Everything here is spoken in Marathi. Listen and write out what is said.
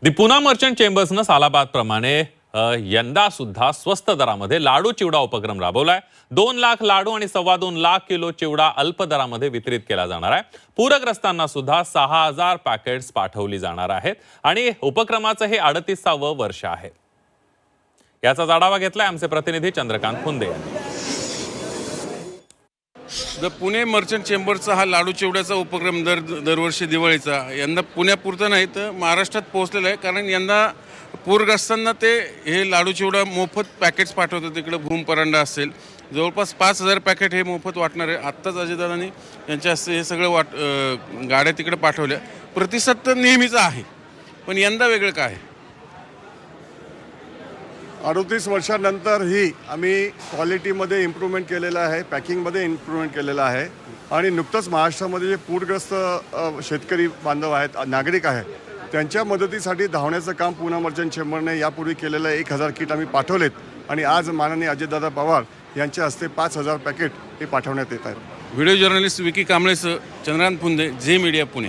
दी पुना मर्चंट चेंबर्सनं सालाबादप्रमाणे यंदा सुद्धा स्वस्त दरामध्ये लाडू चिवडा उपक्रम राबवलाय। 2 लाख लाडू आणि 2.25 लाख किलो चिवडा अल्प दरामध्ये वितरित केला जाणार आहे। पूरग्रस्तांना सुद्धा 6000 पॅकेट्स पाठवली जाणार आहेत आणि उपक्रमाचं हे 38वे वर्ष आहे। याचा आढावा घेतलाय आमचे प्रतिनिधी चंद्रकांत फुंदे यांनी। द पुणे मर्चंट चेंबरचा हा लाडू चिवड्याचा उपक्रम दरवर्षी दिवाळीचा यंदा पुण्यापुरता नाही तर महाराष्ट्रात पोहोचलेला आहे। कारण यंदा पूरग्रस्तांना ते हे लाडू चिवडा मोफत पॅकेट्स पाठवतात। तिकडे भूम परांडा असेल जवळपास 5000 पॅकेट हे मोफत वाटणार आहे। आत्ताच अजितदादांनी यांच्या हस्ते हे सगळं गाड्या तिकडे पाठवल्या। प्रतिसाद तर नेहमीचा आहे, पण यंदा वेगळं काय आहे? 38 वर्षानंतरही आम्ही क्वालिटीमध्ये इम्प्रूव्हमेंट केलेलं आहे, पॅकिंगमध्ये इम्प्रूव्हमेंट केलेलं आहे आणि नुकतंच महाराष्ट्रामध्ये जे पूरग्रस्त शेतकरी बांधव आहेत, नागरिक आहेत, त्यांच्या मदतीसाठी धावण्याचं काम पुणे मर्चंट चेंबरने यापूर्वी केलेलं 1000 किट आम्ही पाठवलेत आणि आज माननीय अजितदादा पवार यांच्या हस्ते 5000 पॅकेट हे पाठवण्यात येत आहेत। व्हिडिओ जर्नलिस्ट विकी कांबळेसह चंद्रकांत फुंदे, झी मीडिया, पुणे।